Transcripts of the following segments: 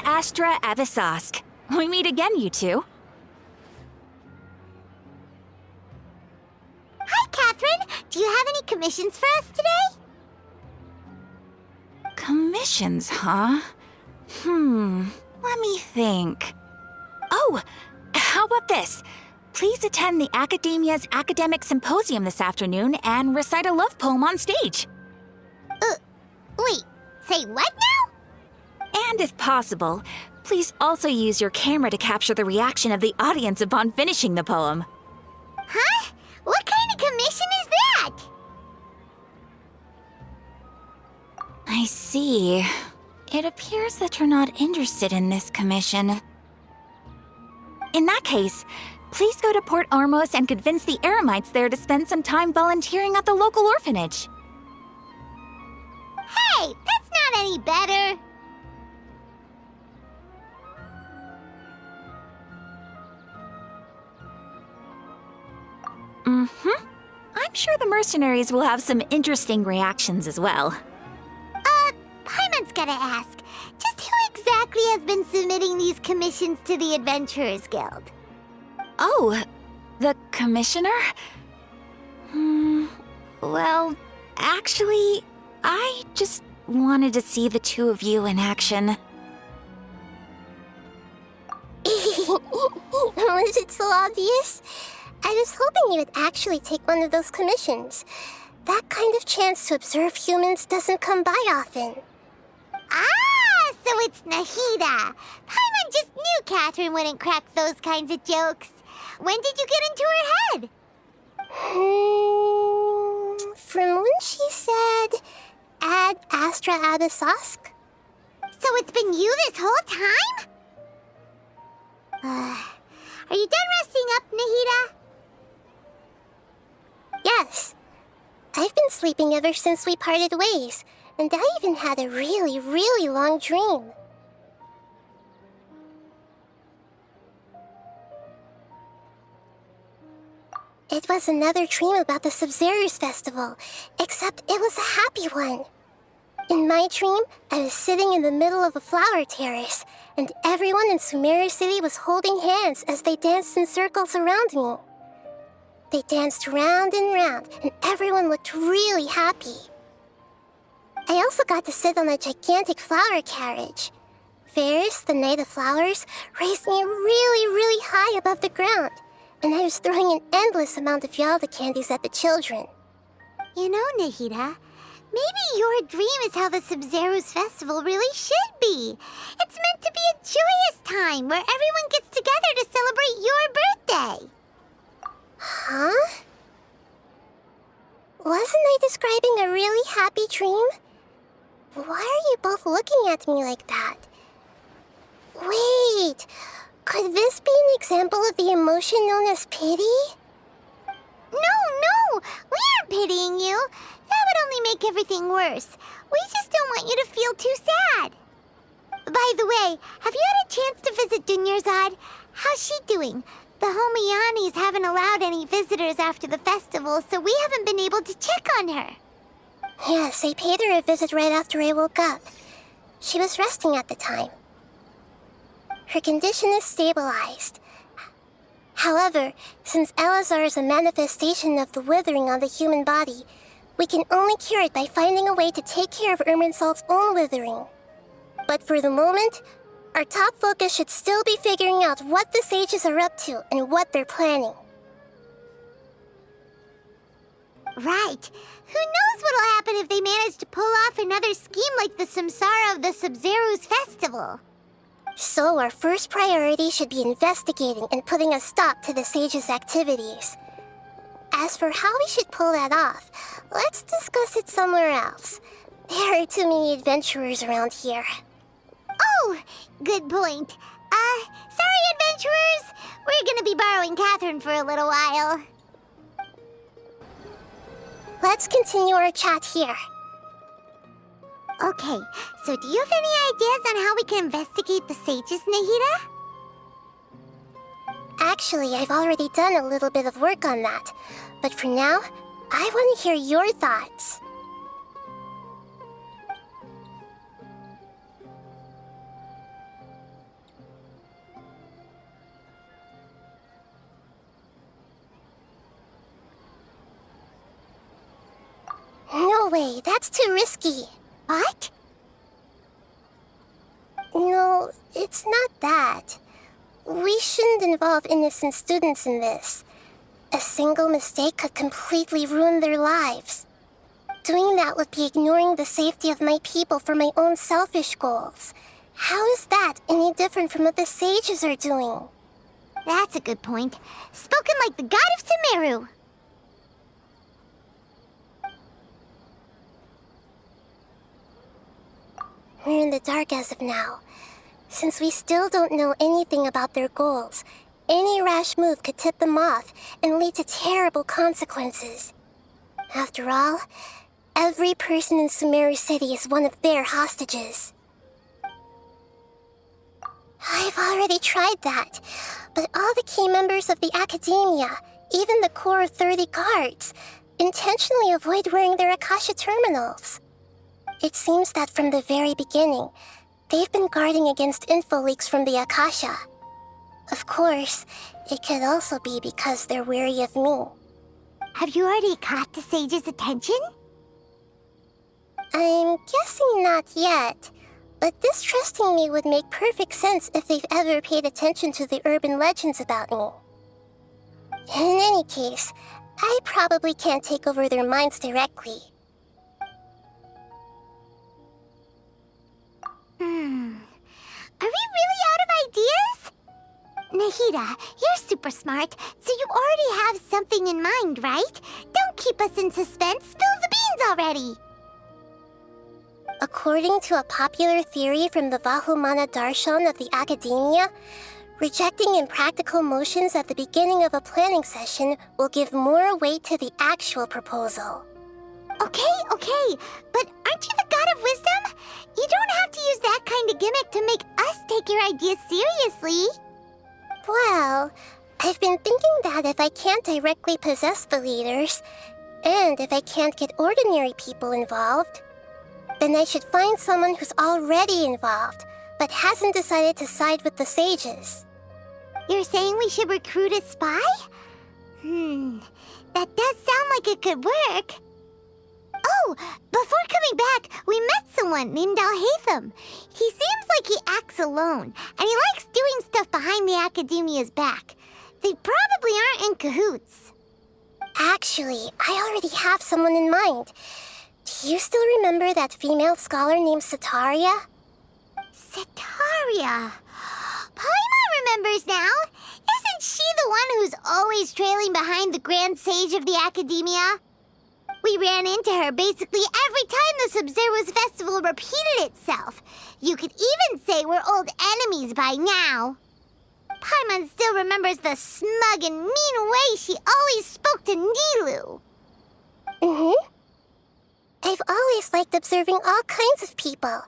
Astra Abyssosque. We meet again, you two. Hi, Catherine! Do you have any commissions for us today? Commissions, huh? Let me think. Oh, how about this? Please attend the Academia's Academic Symposium this afternoon and recite a love poem on stage. Wait, say what now? And if possible, please also use your camera to capture the reaction of the audience upon finishing the poem. Huh? What kind of commission is that? I see. It appears that you're not interested in this commission. In that case, please go to Port Ormos and convince the Eremites there to spend some time volunteering at the local orphanage. Hey, that's not any better. I'm sure the mercenaries will have some interesting reactions as well. Paimon's gotta ask, just who exactly has been submitting these commissions to the Adventurers Guild? Oh, the commissioner? Well, actually, I just wanted to see the two of you in action. Was it so obvious? I was hoping you would actually take one of those commissions. That kind of chance to observe humans doesn't come by often. Ah, so it's Nahida. Paimon just knew Catherine wouldn't crack those kinds of jokes. When did you get into her head? From when she said, Ad Astra Abyssosque? So it's been you this whole time? Are you done resting up, Nahida? Yes. I've been sleeping ever since we parted ways, and I even had a really, really long dream. It was another dream about the Sub-Zero's festival, except it was a happy one. In my dream, I was sitting in the middle of a flower terrace, and everyone in Sumeru City was holding hands as they danced in circles around me. They danced round and round, and everyone looked really happy. I also got to sit on a gigantic flower carriage. Ferris, the Knight of Flowers, raised me really, really high above the ground, and I was throwing an endless amount of Yalda candies at the children. You know, Nahida, maybe your dream is how the Sub-Zero's festival really should be. It's meant to be a joyous time where everyone gets together to celebrate your birthday. Huh? Wasn't I describing a really happy dream? Why are you both looking at me like that? Wait, could this be an example of the emotion known as pity? No, we aren't pitying you. That would only make everything worse. We just don't want you to feel too sad. By the way, have you had a chance to visit Dunyarzad? How's she doing? The Homianis haven't allowed any visitors after the festival, so we haven't been able to check on her. Yes, I paid her a visit right after I woke up. She was resting at the time. Her condition is stabilized. However, since Elazar is a manifestation of the withering on the human body, we can only cure it by finding a way to take care of Irminsol's own withering. But for the moment, our top focus should still be figuring out what the sages are up to and what they're planning. Right. Who knows what'll happen if they manage to pull off another scheme like the Samsara of the Sub-Zero's festival? So our first priority should be investigating and putting a stop to the sages' activities. As for how we should pull that off, let's discuss it somewhere else. There are too many adventurers around here. Oh, good point. Sorry, adventurers. We're gonna be borrowing Catherine for a little while. Let's continue our chat here. Okay, so do you have any ideas on how we can investigate the sages, Nahida? Actually, I've already done a little bit of work on that. But for now, I want to hear your thoughts. No way, that's too risky. What? No, it's not that. We shouldn't involve innocent students in this. A single mistake could completely ruin their lives. Doing that would be ignoring the safety of my people for my own selfish goals. How is that any different from what the sages are doing? That's a good point. Spoken like the god of Sumeru. We're in the dark as of now. Since we still don't know anything about their goals, any rash move could tip them off and lead to terrible consequences. After all, every person in Sumeru City is one of their hostages. I've already tried that, but all the key members of the Academia, even the core of 30 guards, intentionally avoid wearing their Akasha terminals. It seems that from the very beginning, they've been guarding against info leaks from the Akasha. Of course, it could also be because they're wary of me. Have you already caught the sage's attention? I'm guessing not yet, but distrusting me would make perfect sense if they've ever paid attention to the urban legends about me. In any case, I probably can't take over their minds directly. Are we really out of ideas? Nahida, you're super smart, so you already have something in mind, right? Don't keep us in suspense. Spill the beans already. According to a popular theory from the Vahumana Darshan of the Academia, rejecting impractical motions at the beginning of a planning session will give more weight to the actual proposal. Okay, but aren't you the god of wisdom? You don't have to use that kind of gimmick to make us take your ideas seriously. Well, I've been thinking that if I can't directly possess the leaders, and if I can't get ordinary people involved, then I should find someone who's already involved, but hasn't decided to side with the sages. You're saying we should recruit a spy? That does sound like it could work. Oh, before coming back, we met someone named Alhaitham. He seems like he acts alone, and he likes doing stuff behind the Academia's back. They probably aren't in cahoots. Actually, I already have someone in mind. Do you still remember that female scholar named Setaria? Setaria. Paimon remembers now. Isn't she the one who's always trailing behind the Grand Sage of the Academia? We ran into her basically every time the Sub-Zero's festival repeated itself. You could even say we're old enemies by now. Paimon still remembers the smug and mean way she always spoke to Nilu. I've always liked observing all kinds of people,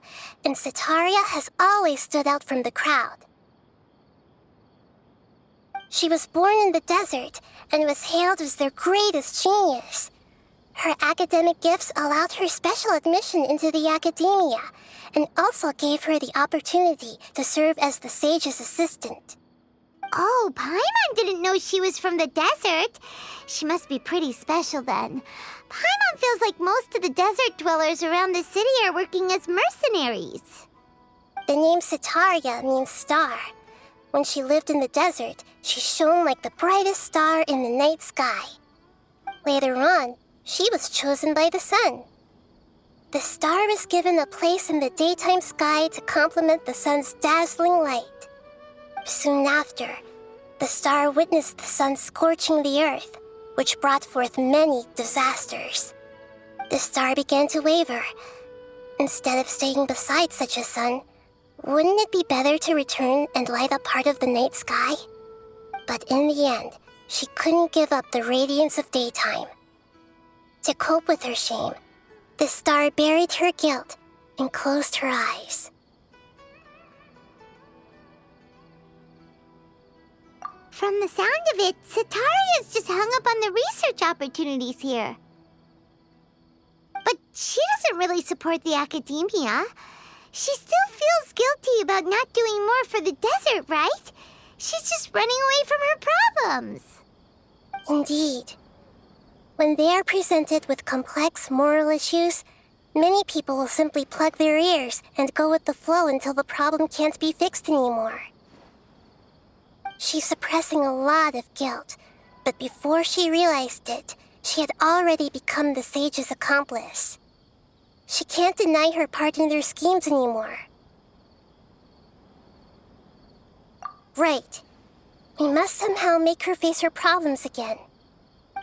and Setaria has always stood out from the crowd. She was born in the desert and was hailed as their greatest genius. Her academic gifts allowed her special admission into the Academia, and also gave her the opportunity to serve as the sage's assistant. Oh, Paimon didn't know she was from the desert. She must be pretty special then. Paimon feels like most of the desert dwellers around the city are working as mercenaries. The name Setaria means star. When she lived in the desert, she shone like the brightest star in the night sky. Later on, she was chosen by the sun. The star was given a place in the daytime sky to complement the sun's dazzling light. Soon after, the star witnessed the sun scorching the earth, which brought forth many disasters. The star began to waver. Instead of staying beside such a sun, wouldn't it be better to return and light up part of the night sky? But in the end, she couldn't give up the radiance of daytime. To cope with her shame, the star buried her guilt and closed her eyes. From the sound of it, Setaria's just hung up on the research opportunities here. But she doesn't really support the Academia. She still feels guilty about not doing more for the desert, right? She's just running away from her problems. Indeed. When they are presented with complex moral issues, many people will simply plug their ears and go with the flow until the problem can't be fixed anymore. She's suppressing a lot of guilt, but before she realized it, she had already become the sage's accomplice. She can't deny her part in their schemes anymore. Right. We must somehow make her face her problems again.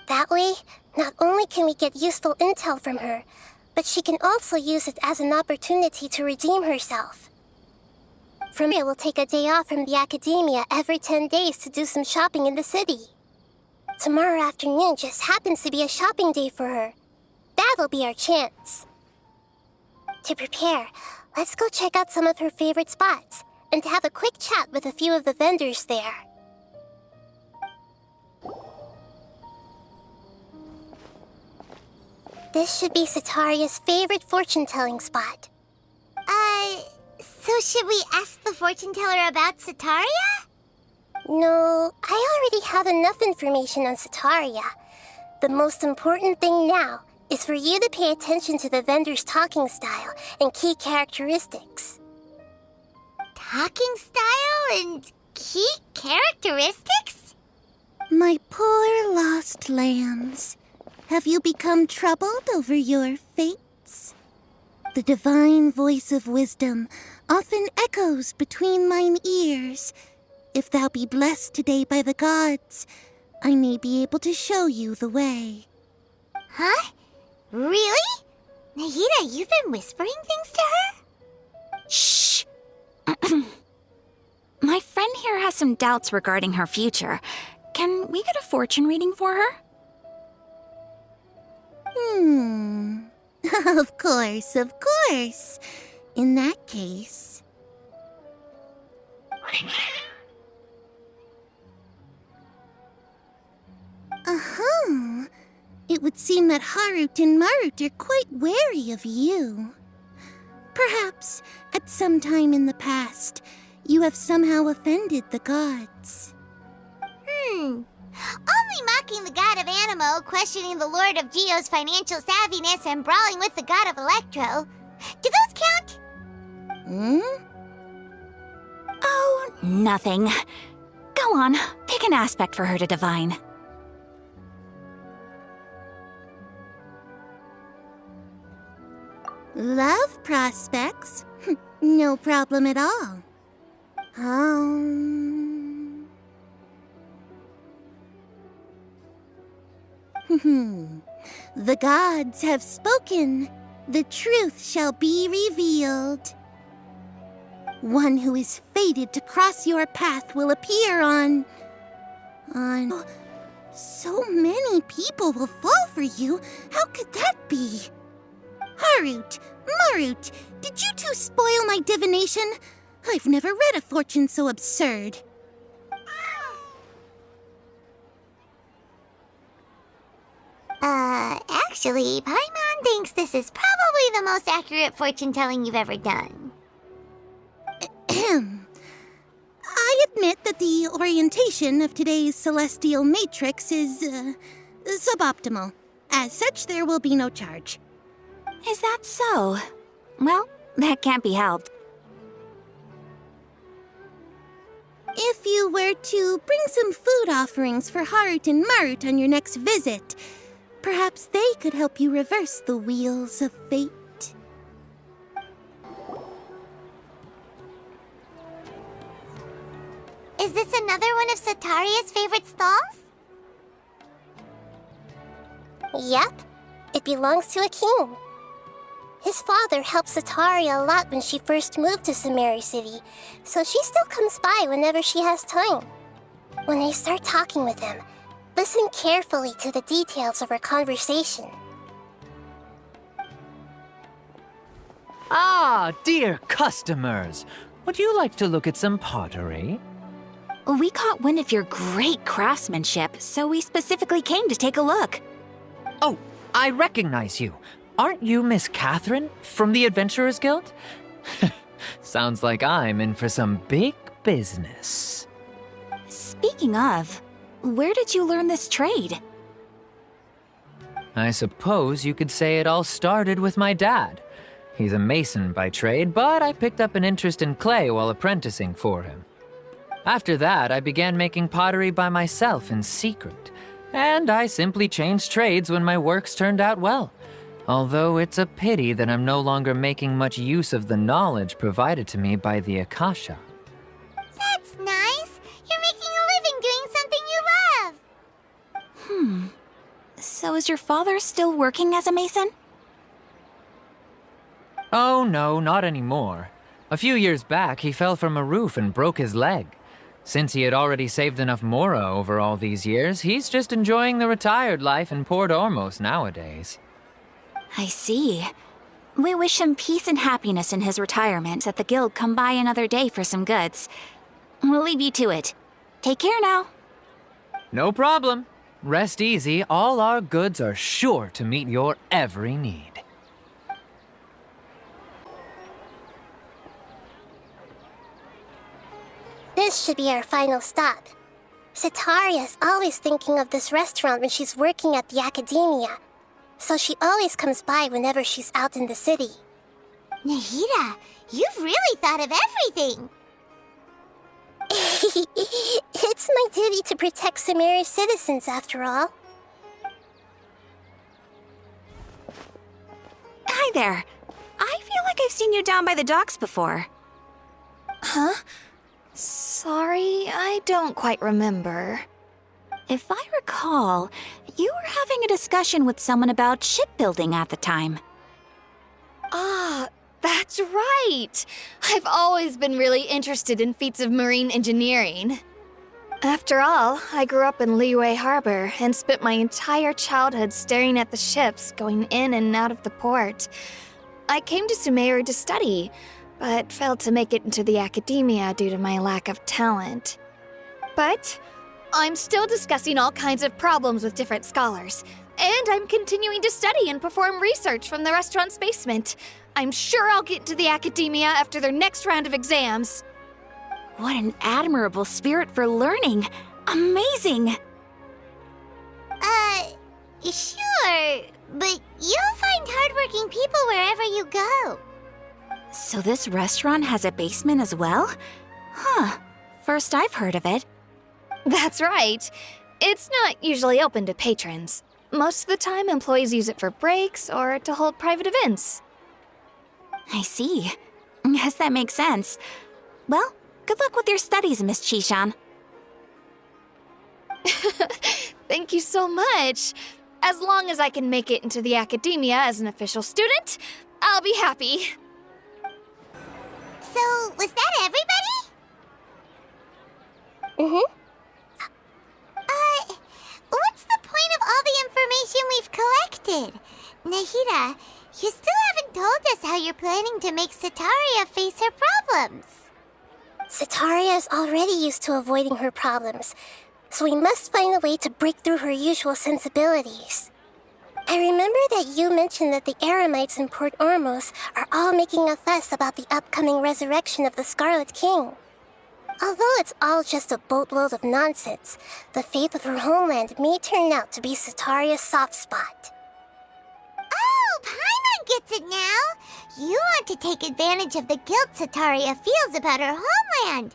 That way, not only can we get useful intel from her, but she can also use it as an opportunity to redeem herself. From here, we'll take a day off from the academia every 10 days to do some shopping in the city. Tomorrow afternoon just happens to be a shopping day for her. That'll be our chance. To prepare, let's go check out some of her favorite spots and have a quick chat with a few of the vendors there. This should be Sataria's favorite fortune-telling spot. So should we ask the fortune teller about Sataria? No, I already have enough information on Sataria. The most important thing now is for you to pay attention to the vendor's talking style and key characteristics. Talking style and key characteristics? My poor lost lambs, have you become troubled over your fates? The divine voice of wisdom often echoes between mine ears. If thou be blessed today by the gods, I may be able to show you the way. Huh? Really? Nahida, you've been whispering things to her? Shh! My friend here has some doubts regarding her future. Can we get a fortune reading for her? Of course, of course. In that case... It would seem that Harut and Marut are quite wary of you. Perhaps, at some time in the past, you have somehow offended the gods. Only mocking the god of Animo, questioning the lord of Geo's financial savviness, and brawling with the god of Electro. Do those count? Oh, nothing. Go on, pick an aspect for her to divine. Love prospects? No problem at all. The gods have spoken. The truth shall be revealed. One who is fated to cross your path will appear on... So many people will fall for you. How could that be? Harut, Marut, did you two spoil my divination? I've never read a fortune so absurd. Actually, Paimon thinks this is probably the most accurate fortune-telling you've ever done. I admit that the orientation of today's celestial matrix is, suboptimal. As such, there will be no charge. Is that so? Well, that can't be helped. If you were to bring some food offerings for Harut and Marut on your next visit, perhaps they could help you reverse the wheels of fate. Is this another one of Sataria's favorite stalls? Yep, it belongs to a king. His father helped Sataria a lot when she first moved to Samari City, so she still comes by whenever she has time. When I start talking with him, listen carefully to the details of our conversation. Ah, dear customers! Would you like to look at some pottery? We caught wind of your great craftsmanship, so we specifically came to take a look. Oh, I recognize you. Aren't you Miss Catherine from the Adventurers Guild? Sounds like I'm in for some big business. Speaking of, where did you learn this trade? I suppose you could say it all started with my dad. He's a mason by trade, but I picked up an interest in clay while apprenticing for him. After that, I began making pottery by myself in secret, and I simply changed trades when my works turned out well. Although it's a pity that I'm no longer making much use of the knowledge provided to me by the Akasha. That's nice. You're making a living doing something you love. So is your father still working as a mason? Oh no, not anymore. A few years back, he fell from a roof and broke his leg. Since he had already saved enough mora over all these years, he's just enjoying the retired life in Port Ormos nowadays. I see. We wish him peace and happiness in his retirement. That the guild come by another day for some goods. We'll leave you to it. Take care now. No problem. Rest easy, all our goods are sure to meet your every need. This should be our final stop. Cetaria's always thinking of this restaurant when she's working at the academia, so she always comes by whenever she's out in the city. Nahida, you've really thought of everything. It's my duty to protect Samaria's citizens, after all. Hi there. I feel like I've seen you down by the docks before. Huh? Sorry, I don't quite remember. If I recall, you were having a discussion with someone about shipbuilding at the time. Ah, that's right! I've always been really interested in feats of marine engineering. After all, I grew up in Liyue Harbor and spent my entire childhood staring at the ships going in and out of the port. I came to Sumeru to study, but failed to make it into the academia due to my lack of talent. But I'm still discussing all kinds of problems with different scholars, and I'm continuing to study and perform research from the restaurant's basement. I'm sure I'll get into the academia after their next round of exams. What an admirable spirit for learning. Amazing! Sure, but you'll find hardworking people wherever you go. So this restaurant has a basement as well? Huh. First I've heard of it. That's right. It's not usually open to patrons. Most of the time, employees use it for breaks or to hold private events. I see. Guess that makes sense. Well, good luck with your studies, Miss Chishan. Thank you so much. As long as I can make it into the academia as an official student, I'll be happy. So, was that everybody? What's the point of all the information we've collected? Nahida, you still haven't told us how you're planning to make Cetaria face her problems. Cetaria is already used to avoiding her problems, so we must find a way to break through her usual sensibilities. I remember that you mentioned that the Eremites in Port Ormos are all making a fuss about the upcoming resurrection of the Scarlet King. Although it's all just a boatload of nonsense, the faith of her homeland may turn out to be Cetaria's soft spot. Oh, Paimon gets it now! You want to take advantage of the guilt Cetaria feels about her homeland.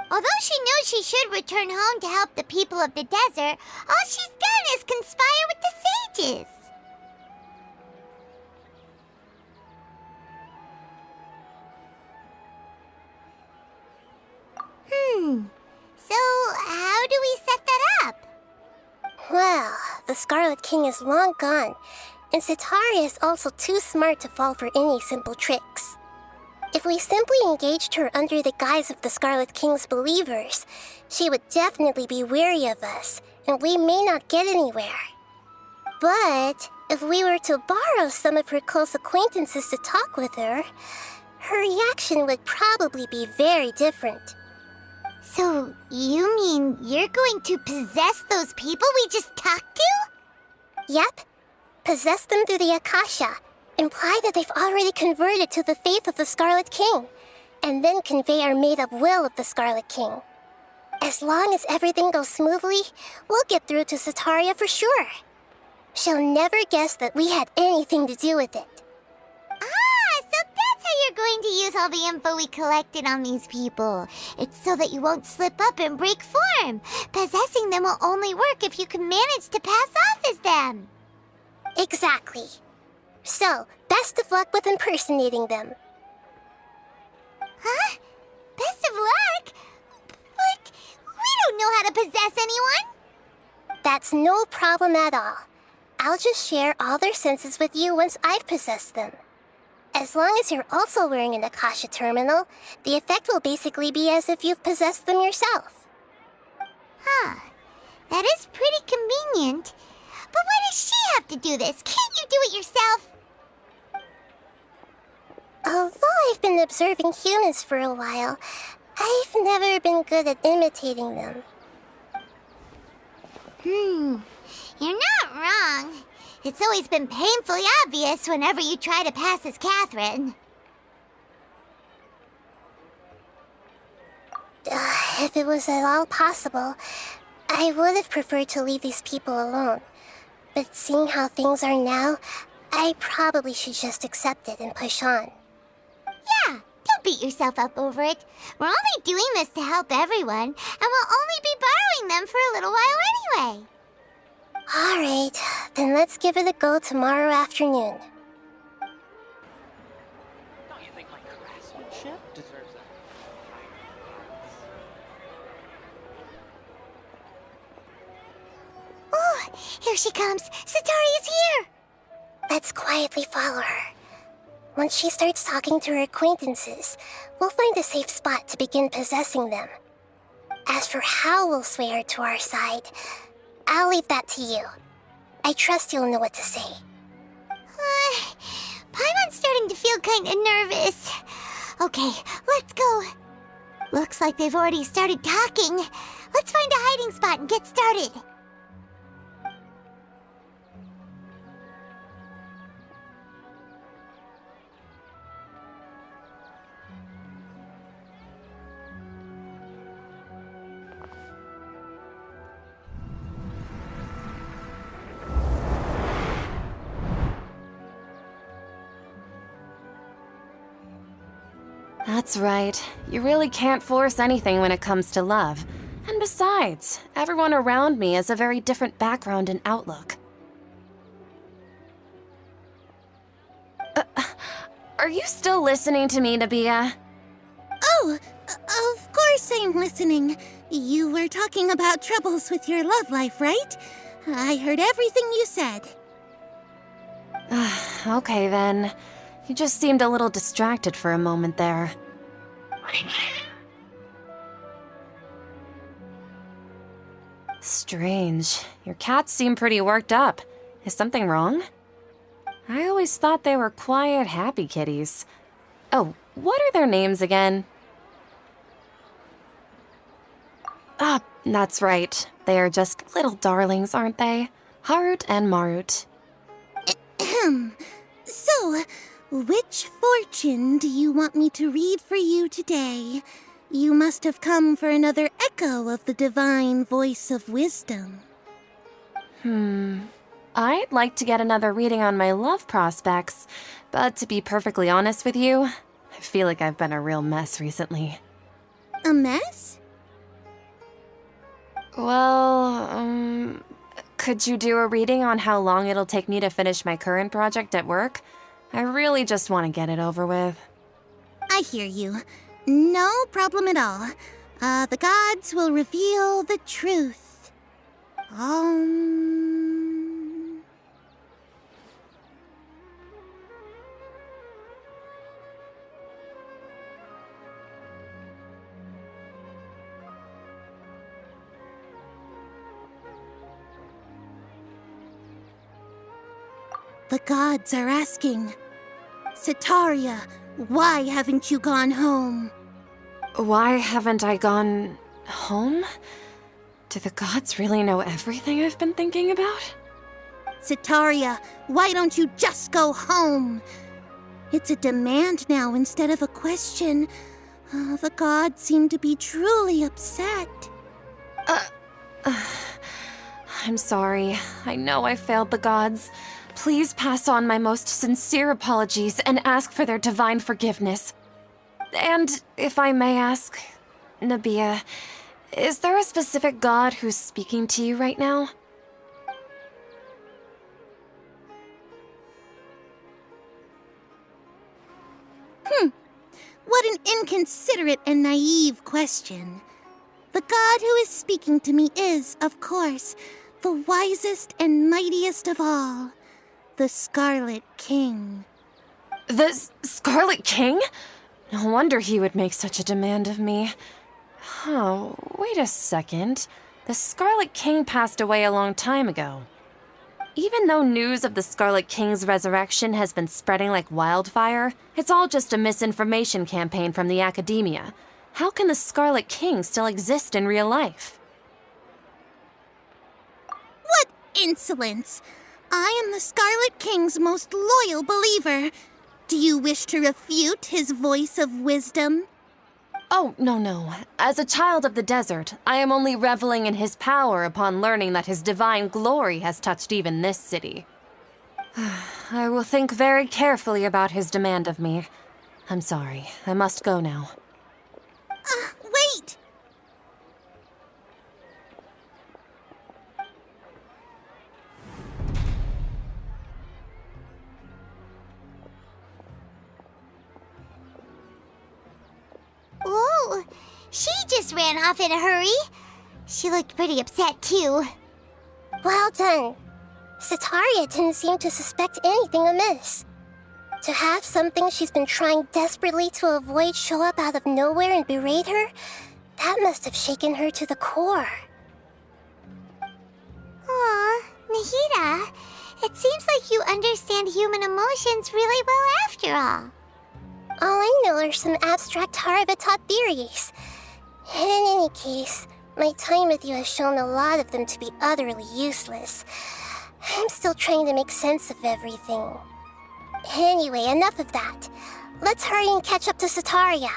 Although she knows she should return home to help the people of the desert, all she's done is conspire with the sages. So how do we set that up? Well, the Scarlet King is long gone, and Cetaria is also too smart to fall for any simple tricks. If we simply engaged her under the guise of the Scarlet King's believers, she would definitely be weary of us, and we may not get anywhere. But if we were to borrow some of her close acquaintances to talk with her, her reaction would probably be very different. So you mean you're going to possess those people we just talked to? Yep. Possess them through the Akasha. Imply that they've already converted to the faith of the Scarlet King, and then convey our made-up will of the Scarlet King. As long as everything goes smoothly, we'll get through to Cetaria for sure. She'll never guess that we had anything to do with it. Ah, so that's how you're going to use all the info we collected on these people. It's so that you won't slip up and break form. Possessing them will only work if you can manage to pass off as them. Exactly. So, best of luck with impersonating them. Huh? Best of luck? But we don't know how to possess anyone. That's no problem at all. I'll just share all their senses with you once I've possessed them. As long as you're also wearing an Akasha terminal, the effect will basically be as if you've possessed them yourself. Huh. That is pretty convenient. But why does she have to do this? Can't you do it yourself? Although I've been observing humans for a while, I've never been good at imitating them. You're not wrong. It's always been painfully obvious whenever you try to pass as Catherine. If it was at all possible, I would have preferred to leave these people alone. But seeing how things are now, I probably should just accept it and push on. Yeah, don't beat yourself up over it. We're only doing this to help everyone, and we'll only be borrowing them for a little while anyway. Alright, then let's give it a go tomorrow afternoon. Don't you think my craftsmanship deserves a Oh, here she comes. Satari is here. Let's quietly follow her. Once she starts talking to her acquaintances, we'll find a safe spot to begin possessing them. As for how we'll sway her to our side, I'll leave that to you. I trust you'll know what to say. Paimon's starting to feel kind of nervous. Okay, let's go. Looks like they've already started talking. Let's find a hiding spot and get started. That's right. You really can't force anything when it comes to love. And besides, everyone around me has a very different background and outlook. Are you still listening to me, Nabia? Oh, of course I'm listening. You were talking about troubles with your love life, right? I heard everything you said. Okay then. You just seemed a little distracted for a moment there. Strange. Your cats seem pretty worked up. Is something wrong? I always thought they were quiet, happy kitties. Oh, what are their names again? Ah, that's right. They are just little darlings, aren't they? Harut and Marut. So, which fortune do you want me to read for you today? You must have come for another echo of the divine voice of wisdom. I'd like to get another reading on my love prospects, but to be perfectly honest with you, I feel like I've been a real mess recently. A mess? Well, could you do a reading on how long it'll take me to finish my current project at work? I really just want to get it over with. I hear you. No problem at all. The gods will reveal the truth. The gods are asking, Setaria, why haven't you gone home? Why haven't I gone home? Do the gods really know everything I've been thinking about? Setaria, why don't you just go home? It's a demand now instead of a question. The gods seem to be truly upset. I'm sorry. I know I failed the gods. Please pass on my most sincere apologies and ask for their divine forgiveness. And if I may ask, Nabia, is there a specific god who's speaking to you right now? What an inconsiderate and naive question. The god who is speaking to me is, of course, the wisest and mightiest of all, the Scarlet King. The Scarlet King? No wonder he would make such a demand of me. Oh, wait a second. The Scarlet King passed away a long time ago. Even though news of the Scarlet King's resurrection has been spreading like wildfire, it's all just a misinformation campaign from the academia. How can the Scarlet King still exist in real life? What insolence! I am the Scarlet King's most loyal believer. Do you wish to refute his voice of wisdom? Oh, no. As a child of the desert, I am only reveling in his power upon learning that his divine glory has touched even this city. I will think very carefully about his demand of me. I'm sorry. I must go now. Wait! Whoa! She just ran off in a hurry. She looked pretty upset, too. Well done. Sitaria didn't seem to suspect anything amiss. To have something she's been trying desperately to avoid show up out of nowhere and berate her, that must have shaken her to the core. Aw, Nahida, it seems like you understand human emotions really well after all. All I know are some abstract Harvard-taught theories. In any case, my time with you has shown a lot of them to be utterly useless. I'm still trying to make sense of everything. Anyway, enough of that. Let's hurry and catch up to Sitaria.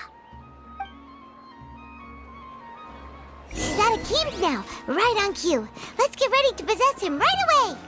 She's out of Keem's now, right on cue. Let's get ready to possess him right away!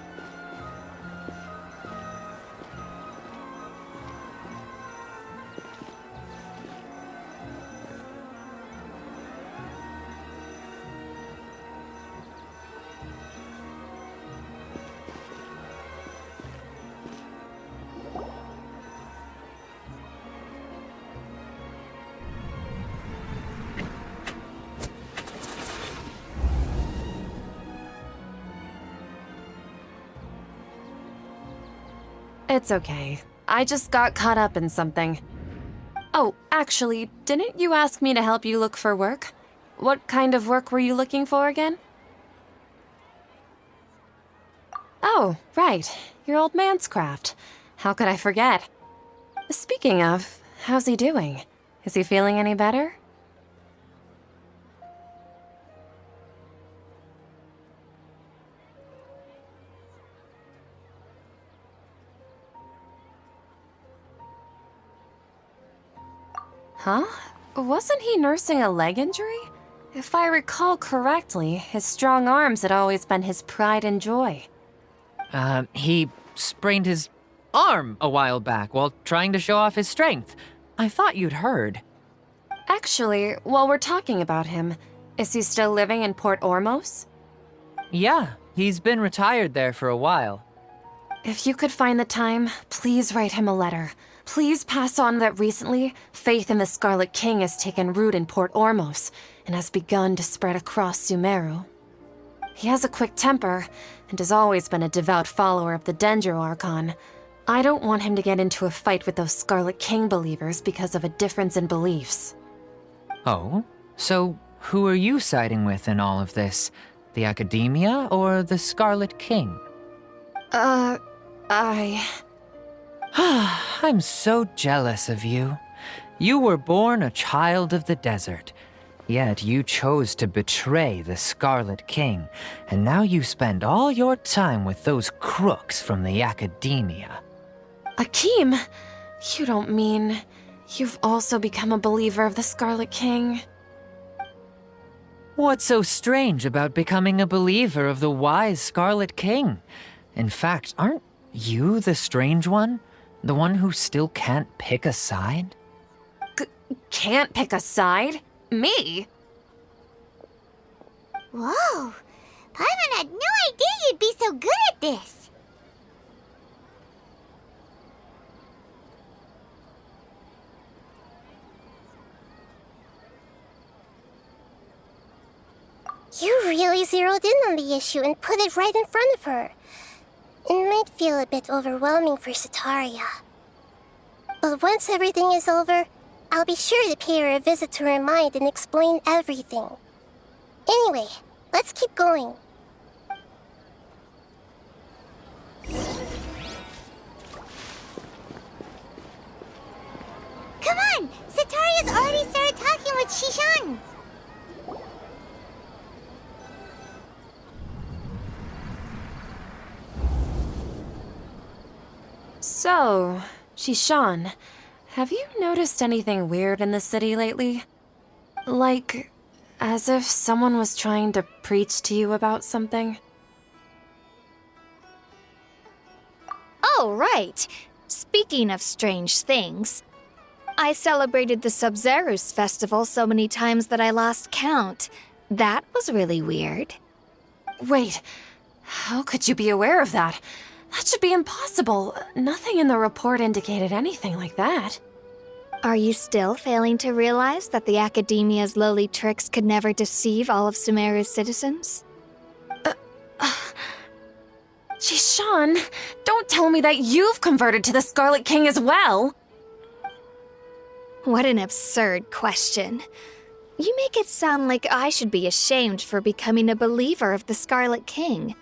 It's okay. I just got caught up in something. Oh, actually, didn't you ask me to help you look for work? What kind of work were you looking for again? Oh, right. Your old man's craft. How could I forget? Speaking of, how's he doing? Is he feeling any better? Huh? Wasn't he nursing a leg injury? If I recall correctly, his strong arms had always been his pride and joy. He sprained his arm a while back while trying to show off his strength. I thought you'd heard. Actually, while we're talking about him, is he still living in Port Ormos? Yeah, he's been retired there for a while. If you could find the time, please write him a letter. Please pass on that recently, faith in the Scarlet King has taken root in Port Ormos and has begun to spread across Sumeru. He has a quick temper and has always been a devout follower of the Dendro Archon. I don't want him to get into a fight with those Scarlet King believers because of a difference in beliefs. Oh? So who are you siding with in all of this? The Academia or the Scarlet King? I'm so jealous of you. You were born a child of the desert, yet you chose to betray the Scarlet King, and now you spend all your time with those crooks from the Academia. Akeem, you don't mean you've also become a believer of the Scarlet King? What's so strange about becoming a believer of the wise Scarlet King? In fact, aren't you the strange one? The one who still can't pick a side? Can't pick a side? Me? Whoa! Paimon had no idea you'd be so good at this. You really zeroed in on the issue and put it right in front of her. It might feel a bit overwhelming for Sataria. But once everything is over, I'll be sure to pay her a visit to her mind and explain everything. Anyway, let's keep going. Come on! Sataria's already started talking with Shishan. So, Shishan, have you noticed anything weird in the city lately? Like, as if someone was trying to preach to you about something? Oh, right. Speaking of strange things, I celebrated the Sub-Zerus festival so many times that I lost count. That was really weird. Wait, how could you be aware of that? That should be impossible. Nothing in the report indicated anything like that. Are you still failing to realize that the Academia's lowly tricks could never deceive all of Sumeru's citizens? Shishan, don't tell me that you've converted to the Scarlet King as well! What an absurd question. You make it sound like I should be ashamed for becoming a believer of the Scarlet King.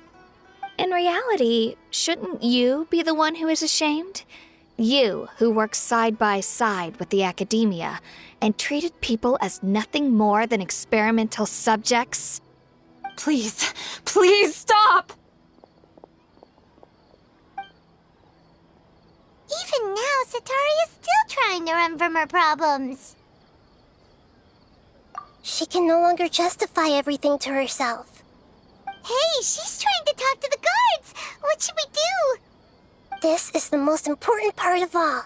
In reality, shouldn't you be the one who is ashamed? You, who works side by side with the Academia and treated people as nothing more than experimental subjects? Please, please stop! Even now, Sataria's still trying to run from her problems. She can no longer justify everything to herself. Hey, she's trying to talk to the guards! What should we do? This is the most important part of all.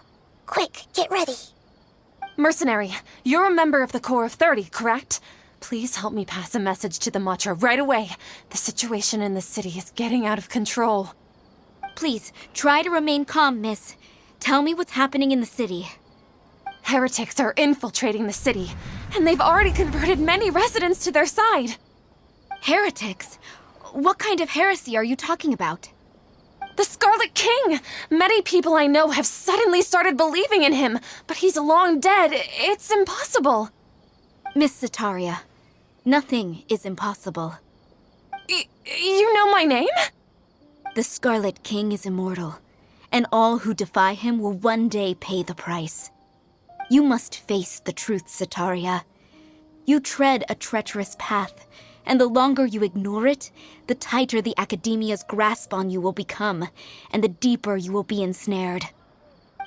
Quick, get ready. Mercenary, you're a member of the Corps of 30, correct? Please help me pass a message to the Matra right away. The situation in the city is getting out of control. Please, try to remain calm, miss. Tell me what's happening in the city. Heretics are infiltrating the city, and they've already converted many residents to their side. Heretics? What kind of heresy are you talking about? The Scarlet King! Many people I know have suddenly started believing in him, but he's long dead. It's impossible. Miss Sataria, nothing is impossible. You know my name? The Scarlet King is immortal, and all who defy him will one day pay the price. You must face the truth, Sataria. You tread a treacherous path, and the longer you ignore it, the tighter the Academia's grasp on you will become, and the deeper you will be ensnared.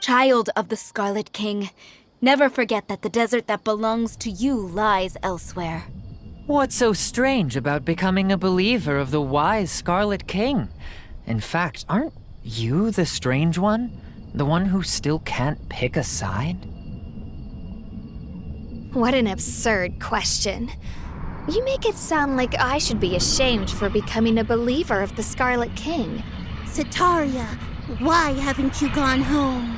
Child of the Scarlet King, never forget that the desert that belongs to you lies elsewhere. What's so strange about becoming a believer of the wise Scarlet King? In fact, aren't you the strange one? The one who still can't pick a side? What an absurd question. You make it sound like I should be ashamed for becoming a believer of the Scarlet King. Sataria, why haven't you gone home?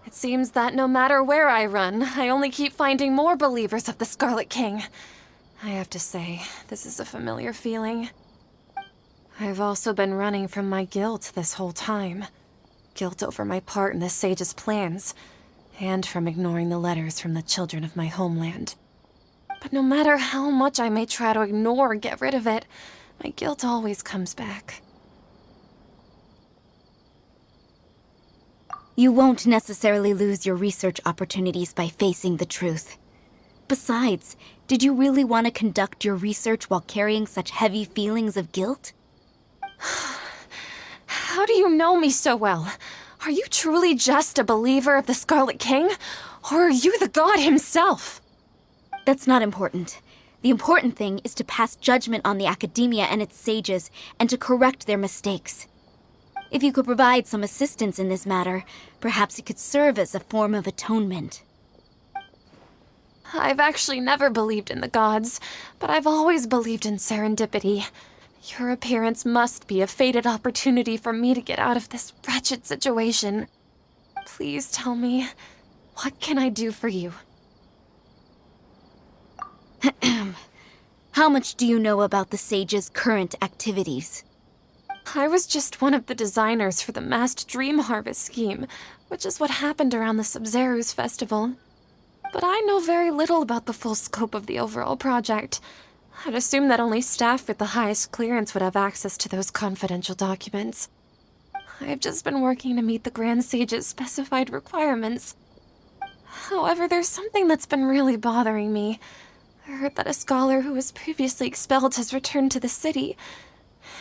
It seems that no matter where I run, I only keep finding more believers of the Scarlet King. I have to say, this is a familiar feeling. I've also been running from my guilt this whole time. Guilt over my part in the Sage's plans, and from ignoring the letters from the children of my homeland. But no matter how much I may try to ignore or get rid of it, my guilt always comes back. You won't necessarily lose your research opportunities by facing the truth. Besides, did you really want to conduct your research while carrying such heavy feelings of guilt? How do you know me so well? Are you truly just a believer of the Scarlet King? Or are you the god himself? That's not important. The important thing is to pass judgment on the academia and its sages, and to correct their mistakes. If you could provide some assistance in this matter, perhaps it could serve as a form of atonement. I've actually never believed in the gods, but I've always believed in serendipity. Your appearance must be a fated opportunity for me to get out of this wretched situation. Please tell me, what can I do for you? How much do you know about the sage's current activities? I was just one of the designers for the massed dream harvest scheme, which is what happened around the Sub-Zeru's festival. But I know very little about the full scope of the overall project. I'd assume that only staff with the highest clearance would have access to those confidential documents. I've just been working to meet the Grand Sage's specified requirements. However, there's something that's been really bothering me. I heard that a scholar who was previously expelled has returned to the city,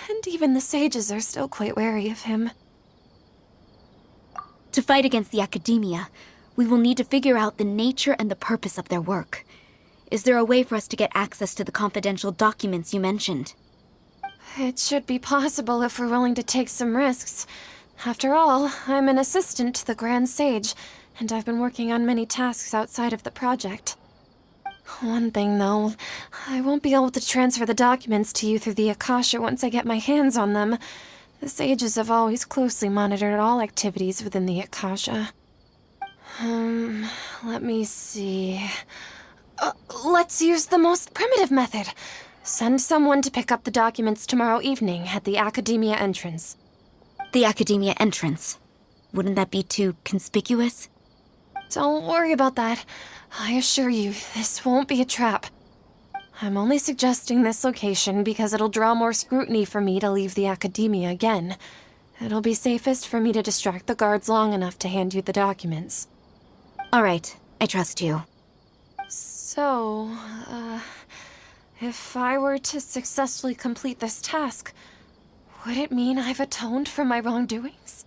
and even the sages are still quite wary of him. To fight against the academia, we will need to figure out the nature and the purpose of their work. Is there a way for us to get access to the confidential documents you mentioned? It should be possible if we're willing to take some risks. After all, I'm an assistant to the Grand Sage, and I've been working on many tasks outside of the project. One thing, though, I won't be able to transfer the documents to you through the Akasha once I get my hands on them. The sages have always closely monitored all activities within the Akasha. Let me see... let's use the most primitive method. Send someone to pick up the documents tomorrow evening at the Academia entrance. The Academia entrance. Wouldn't that be too conspicuous? Don't worry about that. I assure you, this won't be a trap. I'm only suggesting this location because it'll draw more scrutiny for me to leave the Academia again. It'll be safest for me to distract the guards long enough to hand you the documents. All right, I trust you. So, if I were to successfully complete this task, would it mean I've atoned for my wrongdoings?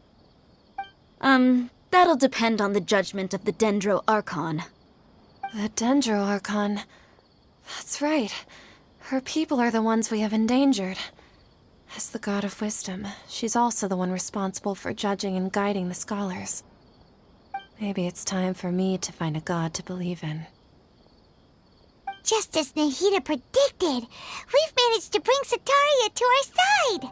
That'll depend on the judgment of the Dendro Archon. The Dendro Archon. That's right. Her people are the ones we have endangered. As the God of Wisdom, she's also the one responsible for judging and guiding the scholars. Maybe it's time for me to find a god to believe in. Just as Nahida predicted, we've managed to bring Sataria to our side!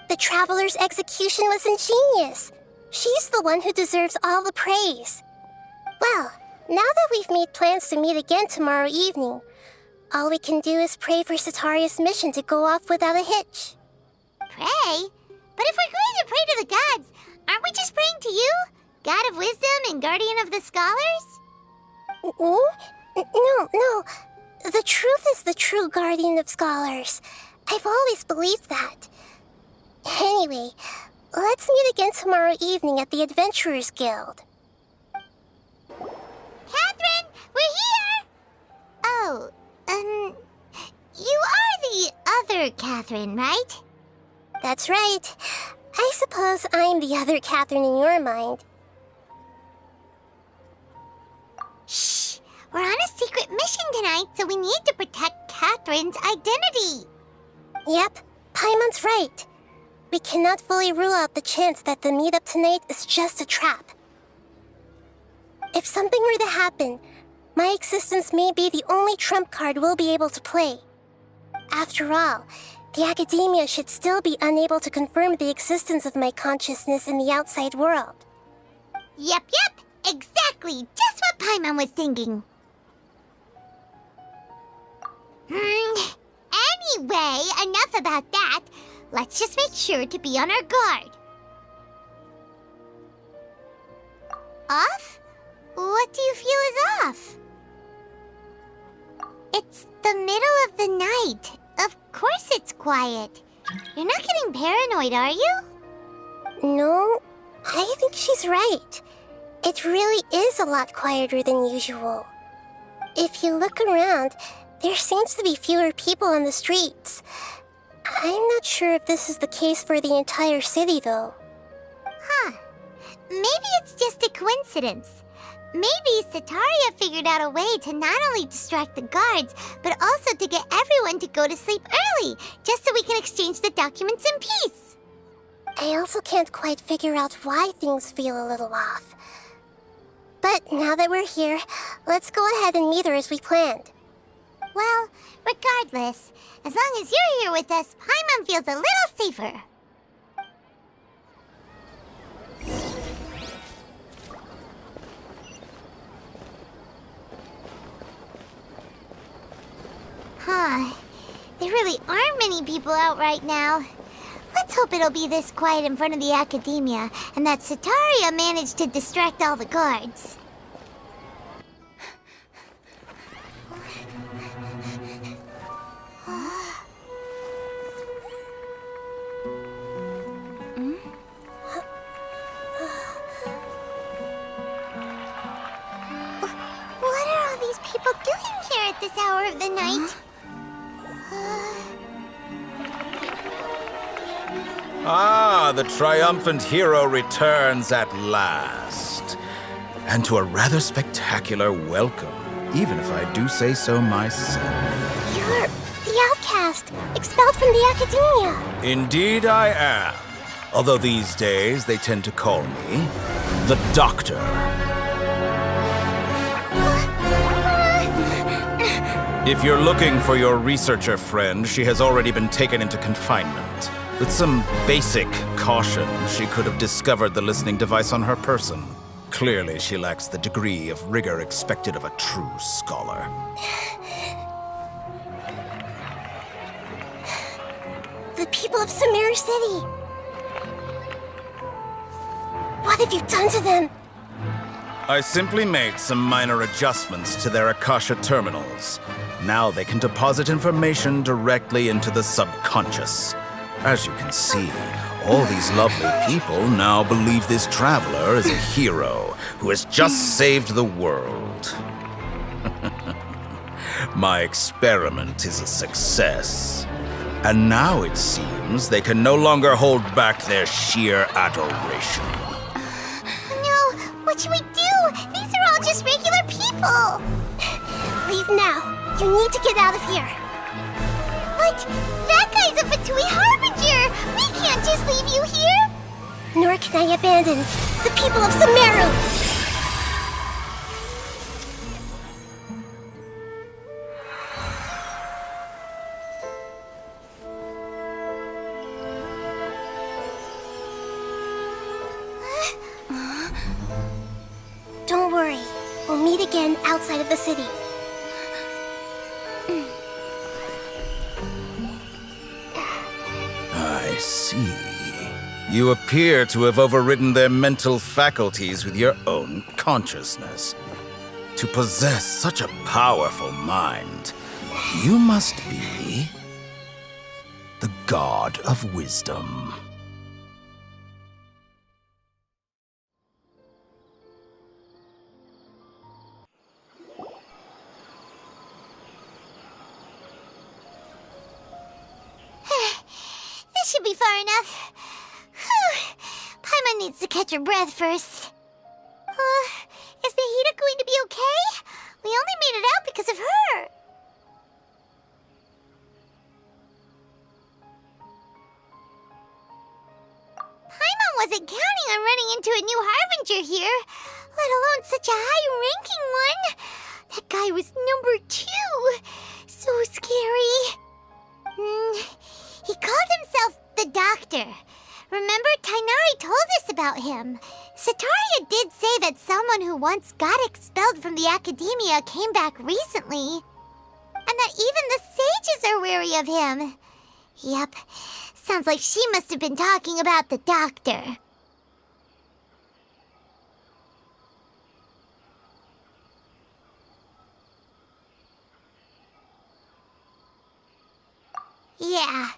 The Traveler's execution was ingenious. She's the one who deserves all the praise. Well, now that we've made plans to meet again tomorrow evening, all we can do is pray for Sataria's mission to go off without a hitch. Pray? But if we're going to pray to the gods, aren't we just praying to you? God of Wisdom and Guardian of the Scholars? No. The truth is the true Guardian of Scholars. I've always believed that. Anyway, let's meet again tomorrow evening at the Adventurers Guild. Catherine, we're here! Oh, you are the other Catherine, right? That's right. I suppose I'm the other Catherine in your mind. Shh! We're on a secret mission tonight, so we need to protect Catherine's identity. Yep, Paimon's right. We cannot fully rule out the chance that the meetup tonight is just a trap. If something were to happen, my existence may be the only trump card we'll be able to play. After all, the Academia should still be unable to confirm the existence of my consciousness in the outside world. Yep, exactly, just what Paimon was thinking. Anyway, enough about that. Let's just make sure to be on our guard. Off? What do you feel is off? It's the middle of the night. Of course it's quiet. You're not getting paranoid, are you? No, I think she's right. It really is a lot quieter than usual. If you look around, there seems to be fewer people on the streets. I'm not sure if this is the case for the entire city, though. Huh. Maybe it's just a coincidence. Maybe Sataria figured out a way to not only distract the guards, but also to get everyone to go to sleep early, just so we can exchange the documents in peace. I also can't quite figure out why things feel a little off. But now that we're here, let's go ahead and meet her as we planned. Well, regardless, as long as you're here with us, Paimon feels a little safer. Huh. There really aren't many people out right now. Let's hope it'll be this quiet in front of the academia, and that Sataria managed to distract all the guards. What are all these people doing here at this hour of the night? Ah, the triumphant hero returns at last. And to a rather spectacular welcome, even if I do say so myself. You're the outcast, expelled from the academia. Indeed I am. Although these days they tend to call me the Doctor. If you're looking for your researcher friend, she has already been taken into confinement. With some basic caution, she could have discovered the listening device on her person. Clearly, she lacks the degree of rigor expected of a true scholar. The people of Sumeru City. What have you done to them? I simply made some minor adjustments to their Akasha terminals. Now they can deposit information directly into the subconscious. As you can see, all these lovely people now believe this traveler is a hero who has just saved the world. My experiment is a success. And now it seems they can no longer hold back their sheer adoration. No, what should we do? These are all just regular people. Leave now. You need to get out of here. What? That guy's a Fatui Harbinger! We can't just leave you here! Nor can I abandon the people of Sumeru! Don't worry. We'll meet again outside of the city. I see. You appear to have overridden their mental faculties with your own consciousness. To possess such a powerful mind, you must be the god of wisdom. This should be far enough. Whew. Paimon needs to catch her breath first. Is Nahida going to be okay? We only made it out because of her. Paimon wasn't counting on running into a new Harbinger here, let alone such a high-ranking one. That guy was number 2. So scary. He called himself the Doctor. Remember, Tainari told us about him. Sataria did say that someone who once got expelled from the academia came back recently. And that even the sages are wary of him. Yep, sounds like she must have been talking about the Doctor. Yeah,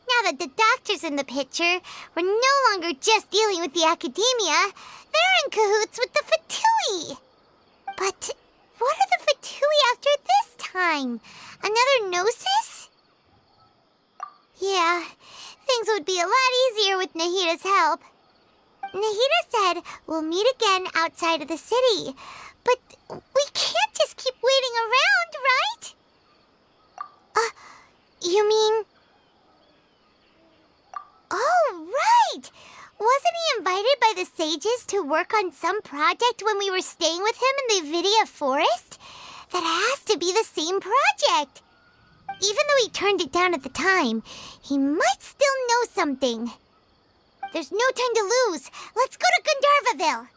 now that the Doctor's in the picture, we're no longer just dealing with the academia. They're in cahoots with the Fatui. But what are the Fatui after this time? Another Gnosis? Yeah, things would be a lot easier with Nahita's help. Nahita said we'll meet again outside of the city. But we can't just keep waiting around, right? You mean... Oh, right! Wasn't he invited by the sages to work on some project when we were staying with him in the Vidia forest? That has to be the same project. Even though he turned it down at the time, he might still know something. There's no time to lose. Let's go to Gandharvaville.